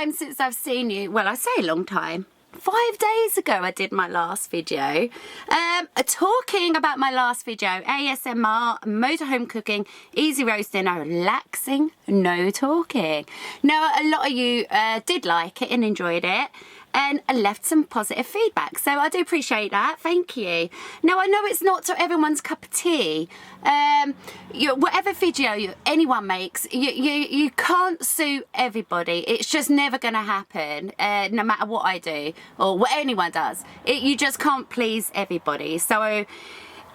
time since I've seen you. Well, I say a long time. 5 days ago I did my last video. Talking about my last video, ASMR, motorhome cooking, easy roasting, relaxing, no talking. Now, a lot of you did like it and enjoyed it, and left some positive feedback, so I do appreciate that. Thank you. Now, I know it's not to everyone's cup of tea. Whatever video anyone makes, you can't suit everybody. It's just never going to happen, no matter what I do or what anyone does. You just can't please everybody. So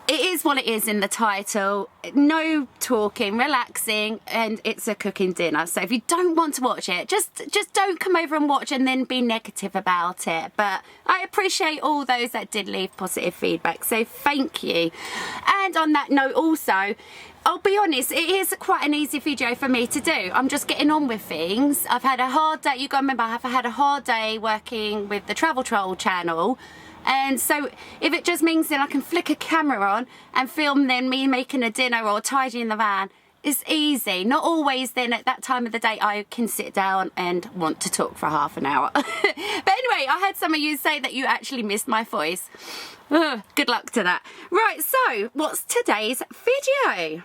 it is what it is in the title. No talking, relaxing, and it's a cooking dinner. So if you don't want to watch it, just don't come over and watch and then be negative about it. But I appreciate all those that did leave positive feedback, so thank you. And on that note also, I'll be honest, it is quite an easy video for me to do. I'm just getting on with things. I've had a hard day. You got to remember, I've had a hard day working with the Travel Troll channel. And so if it just means that I can flick a camera on and film then me making a dinner or tidying the van, it's easy. Not always then at that time of the day I can sit down and want to talk for half an hour. But anyway, I had some of you say that you actually missed my voice. Ugh, good luck to that. Right, so what's today's video?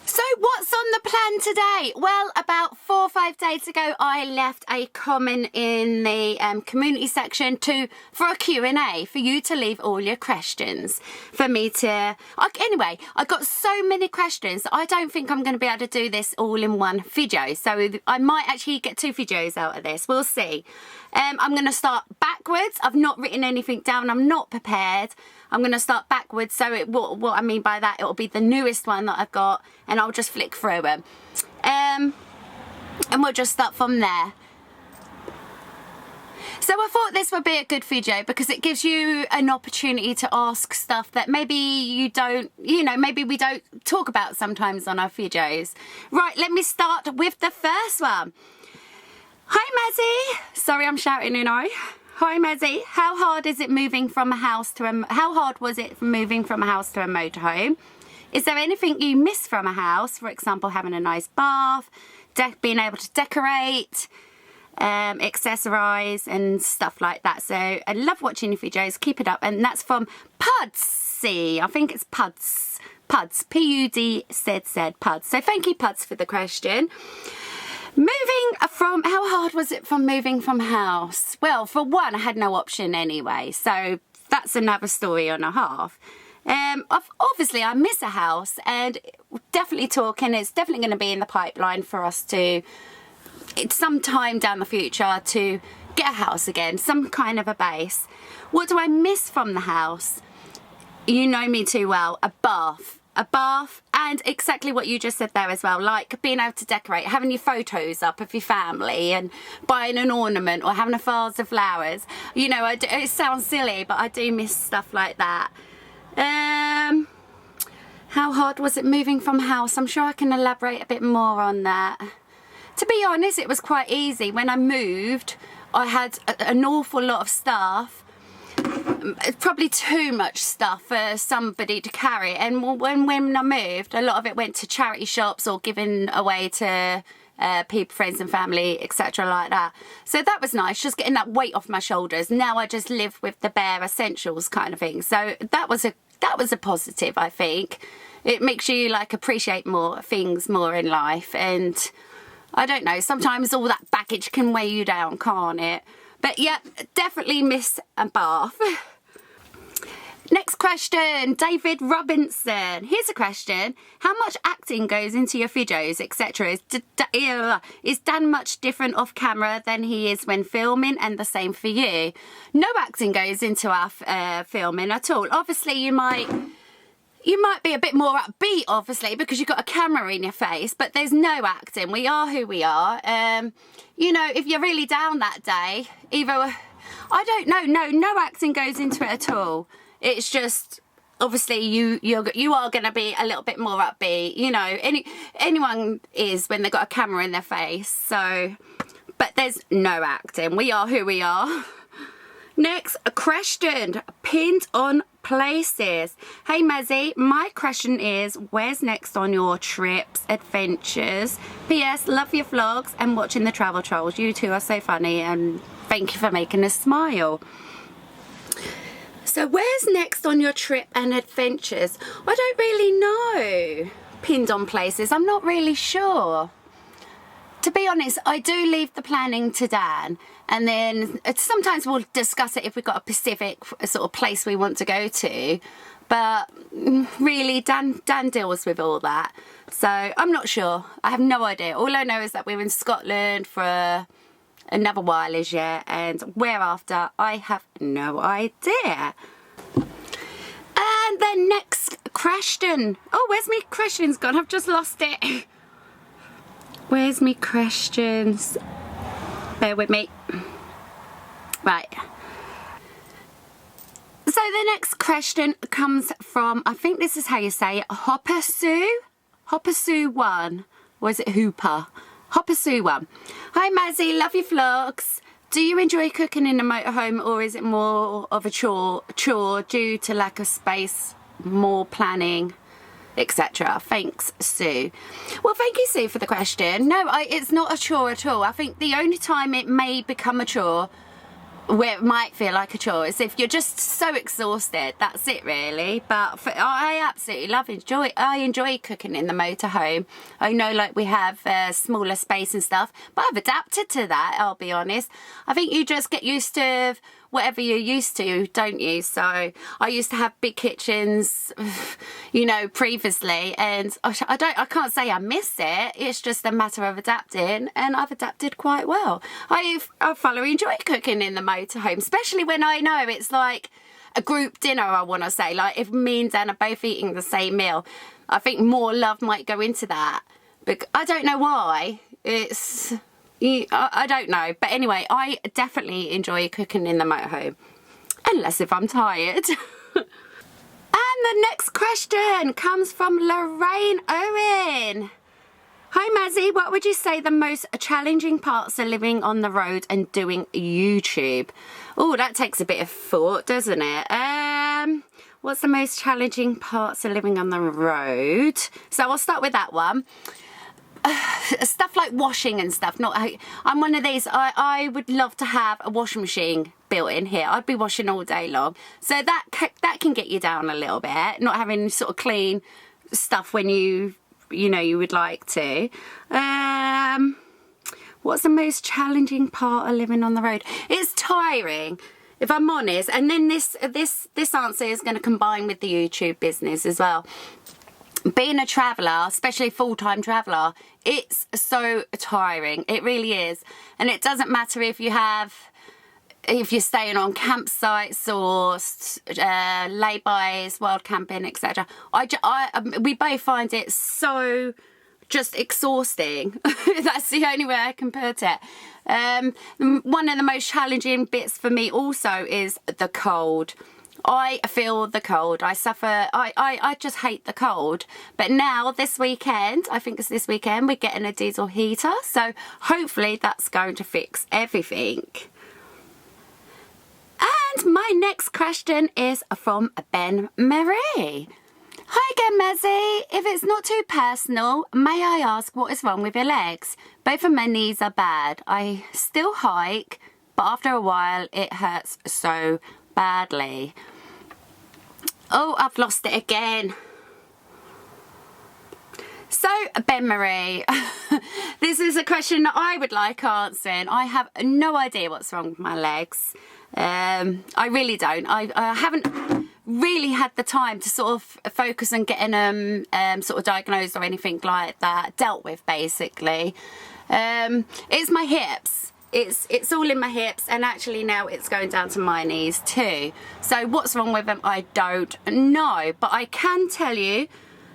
So what's on the plan today? Well, about 4 or 5 days ago, I left a comment in the community section for a Q&A, for you to leave all your questions, for me to... Anyway, I got so many questions that I don't think I'm going to be able to do this all in one video. So I might actually get 2 videos out of this. We'll see. I'm going to start backwards. I've not written anything down. I'm not prepared. I'm going to start backwards, so what I mean by that, it will be the newest one that I've got, and I'll just flick through them. And we'll just start from there. So I thought this would be a good video because it gives you an opportunity to ask stuff that maybe you don't, maybe we don't talk about sometimes on our videos. Right, let me start with the first one. Hi, Mazzy. Sorry, I'm shouting, Hi, Mazzy. How hard is it moving from a house to how hard was it moving from a house to a motorhome? Is there anything you miss from a house? For example, having a nice bath, being able to decorate, accessorize and stuff like that. So I love watching your videos. Keep it up. And that's from Pudsy. I think it's Puds. Puds. P-U-D-Z-Z. Puds. So thank you, Puds, for the question. How hard was it from moving from house? Well, for one, I had no option anyway, so that's another story and a half. Obviously, I miss a house, and definitely talking, it's definitely going to be in the pipeline for us to, sometime down the future, to get a house again, some kind of a base. What do I miss from the house? You know me too well, a bath. A bath, and exactly what you just said there as well, like being able to decorate, having your photos up of your family and buying an ornament or having a vase of flowers. It sounds silly, but I do miss stuff like that. How hard was it moving from house? I'm sure I can elaborate a bit more on that. To be honest, it was quite easy. When I moved, I had an awful lot of stuff. Probably too much stuff for somebody to carry, and when I moved, a lot of it went to charity shops or given away to people, friends and family, etc. like that. So that was nice, just getting that weight off my shoulders. Now I just live with the bare essentials kind of thing. So that was a positive, I think. It makes you appreciate more things more in life, and I don't know, sometimes all that baggage can weigh you down, can't it? But yeah, definitely miss a bath. Next question, David Robinson. Here's a question. How much acting goes into your videos, etc.? Is Dan much different off camera than he is when filming, and the same for you? No acting goes into our filming at all. Obviously, you might be a bit more upbeat, obviously, because you've got a camera in your face, but there's no acting. We are who we are. If you're really down that day, I don't know, no acting goes into it at all. It's just, obviously, you are going to be a little bit more upbeat. Anyone is when they've got a camera in their face. So, but there's no acting. We are who we are. Next, a question pinned on places. Hey Mazzy, my question is, where's next on your trips, adventures? P.S. Love your vlogs and watching the travel trolls. You two are so funny and thank you for making us smile. So where's next on your trip and adventures? I don't really know. Pinned on places, I'm not really sure. To be honest, I do leave the planning to Dan, and then sometimes we'll discuss it if we've got a specific sort of place we want to go to, but really Dan deals with all that, so I'm not sure. I have no idea. All I know is that we're in Scotland for another while as yet, and whereafter I have no idea. And then next question. Oh, where's my questions gone? I've just lost it. Where's me questions? Bear with me. Right. So the next question comes from, I think this is how you say it, Hopper Sue? Hopper Sue 1. Or is it Hooper? Hopper Sue 1. Hi Mazzy, love your vlogs. Do you enjoy cooking in a motorhome, or is it more of a chore due to lack of space, more planning, etc.? Thanks, Sue. Well, thank you, Sue, for the question. No, it's not a chore at all. I think the only time it may become a chore, where it might feel like a chore, is if you're just so exhausted. That's it, really. But I absolutely I enjoy cooking in the motorhome. I know, like, we have smaller space and stuff, but I've adapted to that, I'll be honest. I think you just get used to whatever you're used to, don't you? So I used to have big kitchens, you know, previously, and I can't say I miss it. It's just a matter of adapting, and I've adapted quite well. I thoroughly enjoy cooking in the motorhome, especially when I know it's like a group dinner, I want to say. Like, if me and Dan are both eating the same meal, I think more love might go into that. But I don't know why. I don't know, but anyway, I definitely enjoy cooking in the motorhome, unless if I'm tired. And the next question comes from Lorraine Owen. Hi Mazzy, what would you say the most challenging parts of living on the road and doing YouTube? Oh, that takes a bit of thought, doesn't it? What's the most challenging parts of living on the road? So I'll start with that one. Stuff like washing and stuff. I'm one of these, I would love to have a washing machine built in here. I'd be washing all day long, so that can get you down a little bit, not having sort of clean stuff when you would like to. What's the most challenging part of living on the road? It's tiring, if I'm honest, and then this answer is going to combine with the YouTube business as well. Being a traveller, especially full-time traveller, it's so tiring. It really is. And it doesn't matter if you're staying on campsites or lay-bys, wild camping, etc. We both find it so just exhausting. That's the only way I can put it. One of the most challenging bits for me also is the cold. I feel the cold. I suffer. I just hate the cold. But now this weekend, I think it's this weekend, we're getting a diesel heater. So hopefully that's going to fix everything. And my next question is from Ben Marie. Hi again, Mazzy. If it's not too personal, may I ask what is wrong with your legs? Both of my knees are bad. I still hike, but after a while it hurts so badly. Oh, I've lost it again. So, Ben Marie, this is a question that I would like answering. I have no idea what's wrong with my legs. I really don't. I haven't really had the time to sort of focus on getting them sort of diagnosed or anything like that, dealt with basically. It's my hips. It's all in my hips, and actually now it's going down to my knees too. So what's wrong with them, I don't know. But I can tell you,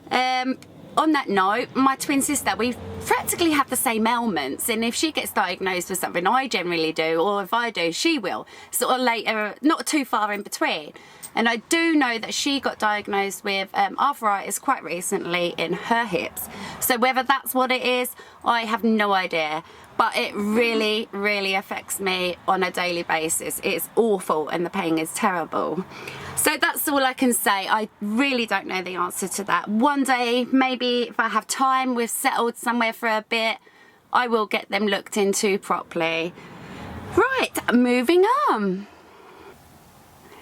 on that note, my twin sister, we practically have the same ailments, and if she gets diagnosed with something, I generally do, or if I do, she will, sort of later, not too far in between. And I do know that she got diagnosed with arthritis quite recently in her hips. So whether that's what it is, I have no idea. but it really, really affects me on a daily basis. It's awful and the pain is terrible. So that's all I can say. I really don't know the answer to that. One day, maybe if I have time, we've settled somewhere for a bit, I will get them looked into properly. Right, moving on.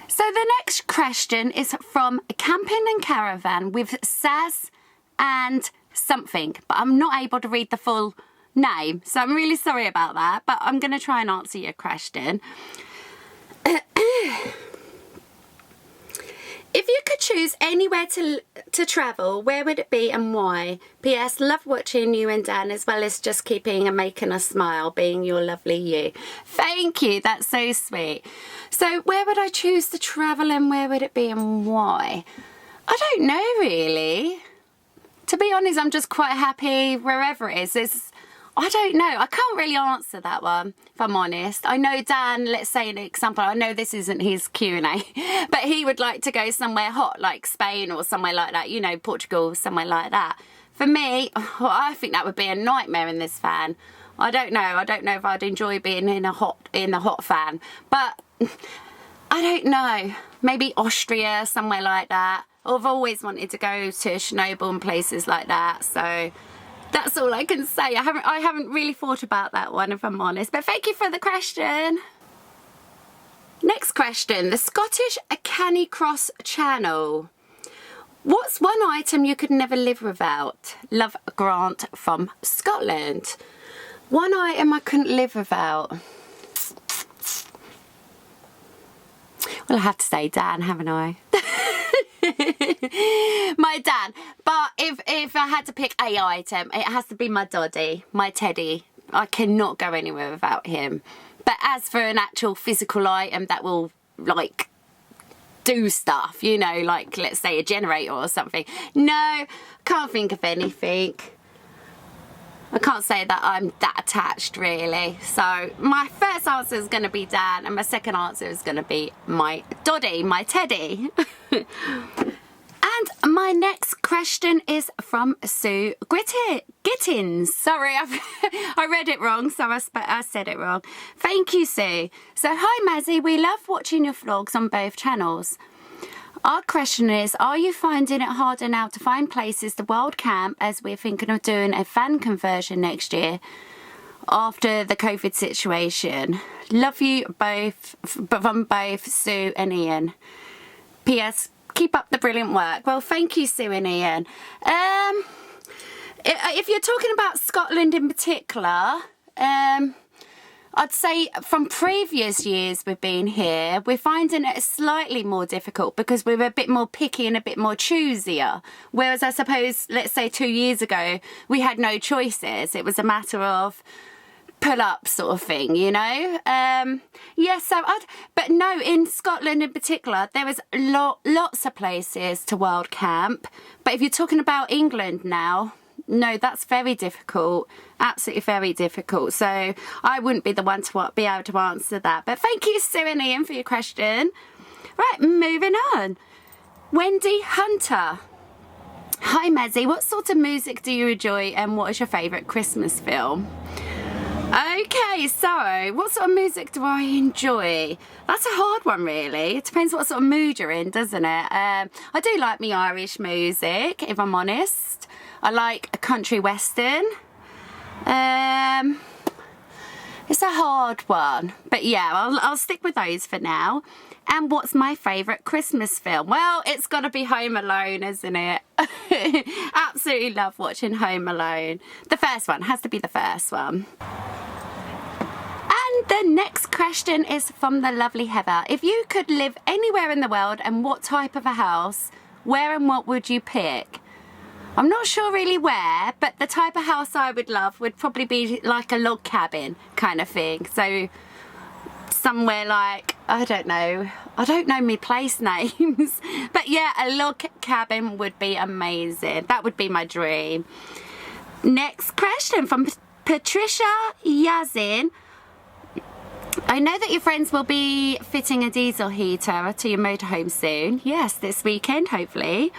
So the next question is from Camping and Caravan with Sass and something, but I'm not able to read the full name, so I'm really sorry about that, but I'm going to try and answer your question. If you could choose anywhere to travel, where would it be and why? P.S. Love watching you and Dan, as well as just keeping and making us smile, being your lovely you. Thank you, that's so sweet. So where would I choose to travel and where would it be and why? I don't know really. To be honest, I'm just quite happy wherever it is. I don't know. I can't really answer that one, if I'm honest. I know Dan, let's say an example, I know this isn't his Q&A, but he would like to go somewhere hot, like Spain or somewhere like that, you know, Portugal, somewhere like that. For me, I think that would be a nightmare in this fan. I don't know. I don't know if I'd enjoy being in a hot fan, but I don't know. Maybe Austria, somewhere like that. I've always wanted to go to Chernobyl and places like that, so that's all I can say. I haven't really thought about that one, if I'm honest, but thank you for the question. Next question, the Scottish Canicross channel. What's one item you could never live without? Love, Grant from Scotland. One item I couldn't live without. Well, I have to say Dan, haven't I? My Dan. But if I had to pick a item, it has to be my doddy, my teddy. I cannot go anywhere without him. But as for an actual physical item that will, like, do stuff, you know, like, let's say a generator or something. No, can't think of anything. I can't say that I'm that attached, really. So my first answer is going to be Dan, and my second answer is going to be my doddy, my teddy. And my next question is from Sue Gittins. Sorry, I read it wrong, so I said it wrong. Thank you, Sue. So, hi, Mazzy. We love watching your vlogs on both channels. Our question is, are you finding it harder now to find places to wild camp, as we're thinking of doing a van conversion next year after the COVID situation? Love you both, from both Sue and Ian. P.S. Keep up the brilliant work. Well, thank you, Sue and Ian. If you're talking about Scotland in particular, I'd say from previous years we've been here, we're finding it slightly more difficult because we're a bit more picky and a bit more choosier. Whereas I suppose, let's say 2 years ago, we had no choices. It was a matter of pull up sort of thing, you know? Yeah, so but no, in Scotland in particular, there was lots of places to wild camp. But if you're talking about England now, no, that's very difficult. Absolutely very difficult. So I wouldn't be the one to be able to answer that. But thank you, Sue and Ian, for your question. Right, moving on. Wendy Hunter. Hi, Mazzy. What sort of music do you enjoy and what is your favourite Christmas film? Okay, so what sort of music do I enjoy? That's a hard one, really. It depends what sort of mood you're in, doesn't it? I do like me Irish music, if I'm honest. I like a country western. It's a hard one, but yeah, I'll stick with those for now. And what's my favourite Christmas film? Well, it's got to be Home Alone, isn't it? Absolutely love watching Home Alone. The first one, has to be the first one. And the next question is from the lovely Heather. If you could live anywhere in the world and what type of a house, where and what would you pick? I'm not sure really where, but the type of house I would love would probably be like a log cabin kind of thing. So somewhere like, I don't know me place names, but yeah, a log cabin would be amazing. That would be my dream. Next question from Patricia Yazin. I know that your friends will be fitting a diesel heater to your motorhome soon. Yes, this weekend, hopefully.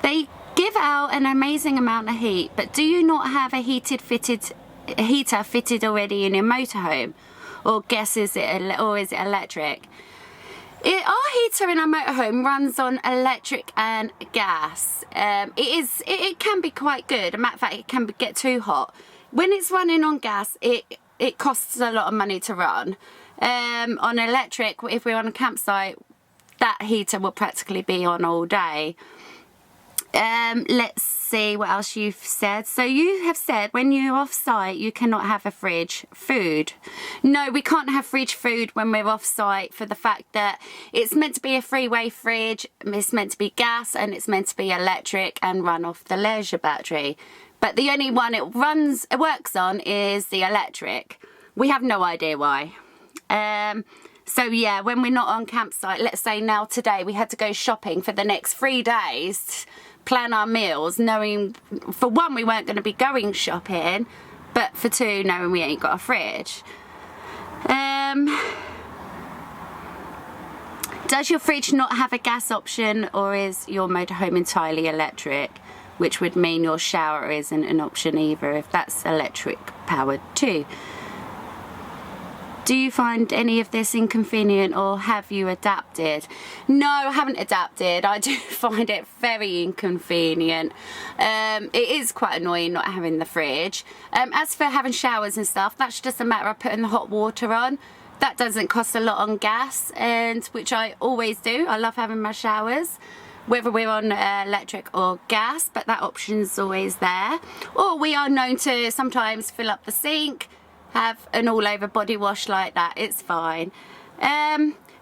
They give out an amazing amount of heat, but do you not have a heated fitted heater fitted already in your motorhome, or is it electric? Our heater in our motorhome runs on electric and gas. It can be quite good. As a matter of fact, it can get too hot. When it's running on gas, it costs a lot of money to run. On electric, if we're on a campsite, that heater will practically be on all day. Let's see what else you've said. So you have said when you're off site you cannot have a fridge food. No, we can't have fridge food when we're off site, for the fact that it's meant to be a three-way fridge, it's meant to be gas, and it's meant to be electric and run off the leisure battery. But the only one it works on is the electric. We have no idea why. So yeah, when we're not on campsite, let's say now today we had to go shopping for the next 3 days, plan our meals, knowing for one we weren't going to be going shopping, but for two knowing we ain't got a fridge. Does your fridge not have a gas option, or is your motorhome entirely electric? Which would mean your shower isn't an option either, if that's electric powered too. Do you find any of this inconvenient, or have you adapted? No, I haven't adapted. I do find it very inconvenient. It is quite annoying not having the fridge. As for having showers and stuff, that's just a matter of putting the hot water on. That doesn't cost a lot on gas, and which I always do. I love having my showers, whether we're on electric or gas, but that option's always there. Or we are known to sometimes fill up the sink, have an all-over body wash like that. It's fine.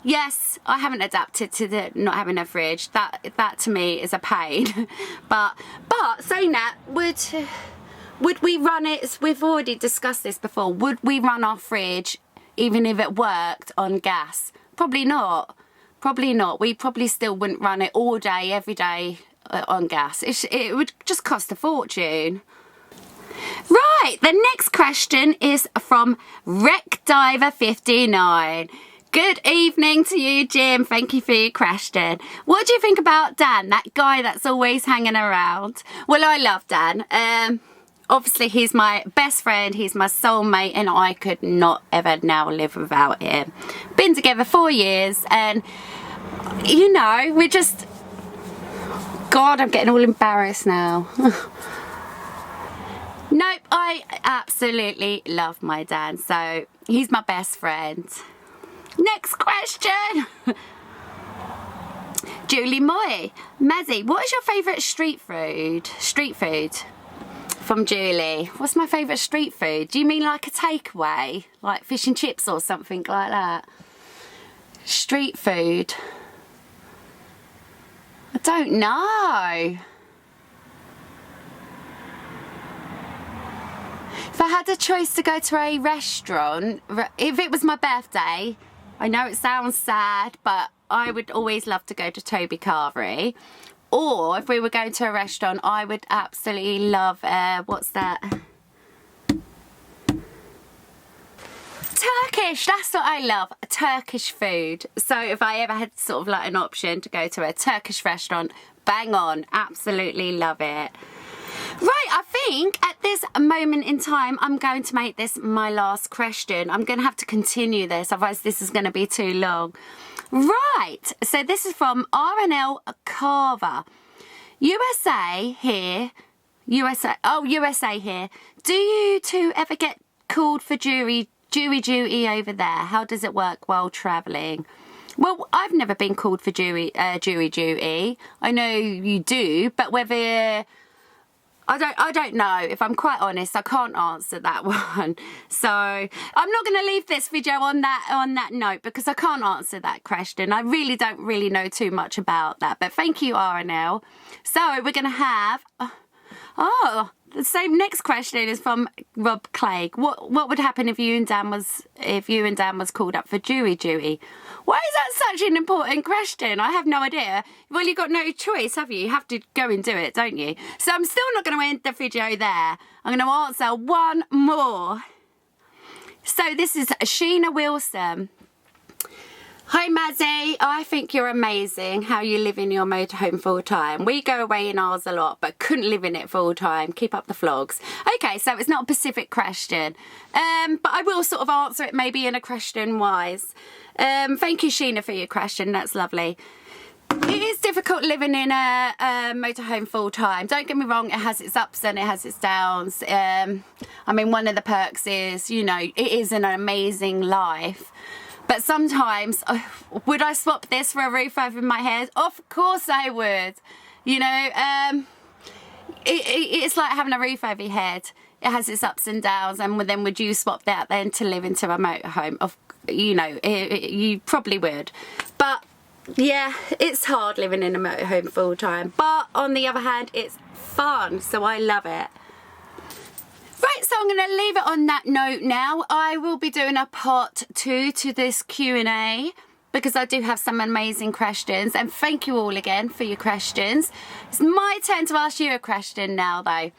Yes, I haven't adapted to not having a fridge. That to me is a pain. but saying that, would we run it? We've already discussed this before. Would we run our fridge even if it worked on gas? Probably not. Probably not. We probably still wouldn't run it all day, every day on gas. It would just cost a fortune. Right, the next question is from WreckDiver59. Good evening to you, Jim. Thank you for your question. What do you think about Dan, that guy that's always hanging around? Well, I love Dan. Obviously, he's my best friend, he's my soulmate, and I could not ever now live without him. Been together 4 years, and, you know, we're just... God, I'm getting all embarrassed now. Nope, I absolutely love my Dan, so he's my best friend. Next question. Julie Moy. Mazzy, what is your favourite street food? From Julie. What's my favourite street food? Do you mean like a takeaway? Like fish and chips or something like that? Street food. I don't know. If I had a choice to go to a restaurant, if it was my birthday, I know it sounds sad, but I would always love to go to Toby Carvery. Or if we were going to a restaurant, I would absolutely love, what's that? Turkish, that's what I love, Turkish food. So if I ever had sort of like an option to go to a Turkish restaurant, bang on, absolutely love it. Right, I think at this moment in time, I'm going to make this my last question. I'm going to have to continue this, otherwise this is going to be too long. Right, so this is from RNL Carver. USA here. Do you two ever get called for jury duty over there? How does it work while travelling? Well, I've never been called for jury duty. I know you do, but whether... I don't know. If I'm quite honest, I can't answer that one. So I'm not going to leave this video on that note, because I can't answer that question. I really don't know too much about that. But thank you, RNL. So we're going to have... Oh, the same next question is from Rob Clegg. What would happen if you and Dan was called up for jury duty? Why is that such an important question? I have no idea. Well, you've got no choice, have you? You have to go and do it, don't you? So I'm still not going to end the video there. I'm going to answer one more. So this is Sheena Wilson. Hi Mazzy, I think you're amazing how you live in your motorhome full time. We go away in ours a lot but couldn't live in it full time. Keep up the vlogs. Okay, so it's not a specific question, but I will sort of answer it maybe in a question wise. Thank you Sheena for your question, that's lovely. It is difficult living in a motorhome full time. Don't get me wrong, it has its ups and it has its downs. I mean, one of the perks is, you know, it is an amazing life. But sometimes, would I swap this for a roof over my head? Of course I would. You know, it's like having a roof over your head. It has its ups and downs, and then would you swap that then to live into a motorhome? You know, you probably would. But yeah, it's hard living in a motorhome full time. But on the other hand, it's fun, so I love it. Right, so I'm going to leave it on that note now. I will be doing a part 2 to this Q&A because I do have some amazing questions. And thank you all again for your questions. It's my turn to ask you a question now though.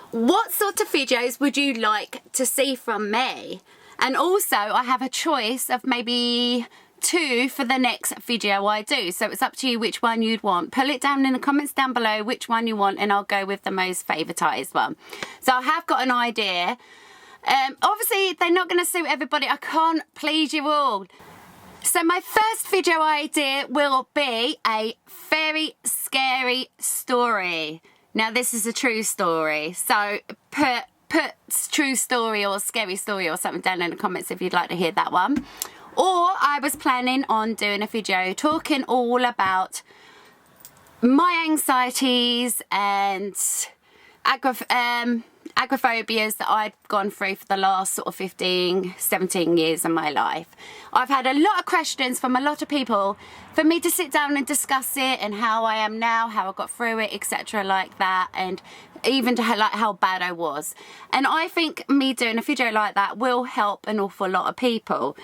What sort of videos would you like to see from me? And also I have a choice of maybe 2 for the next video I do, so it's up to you which one you'd want. Put it down in the comments down below which one you want and I'll go with the most favouritised one. So I have got an idea. Obviously they're not going to suit everybody, I can't please you all. So my first video idea will be a very scary story. Now this is a true story, so put true story or scary story or something down in the comments if you'd like to hear that one. Or I was planning on doing a video talking all about my anxieties and agoraphobias that I've gone through for the last sort of 15, 17 years of my life. I've had a lot of questions from a lot of people for me to sit down and discuss it and how I am now, how I got through it, etc. like that, and even to like how bad I was. And I think me doing a video like that will help an awful lot of people.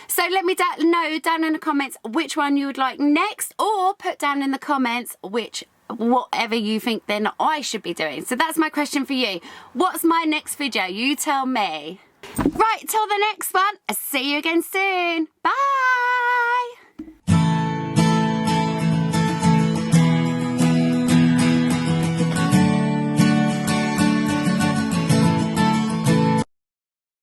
So let me know down in the comments which one you would like next, or put down in the comments whatever you think then I should be doing. So that's my question for you. What's my next video? You tell me. Right, till the next one. I'll see you again soon. Bye.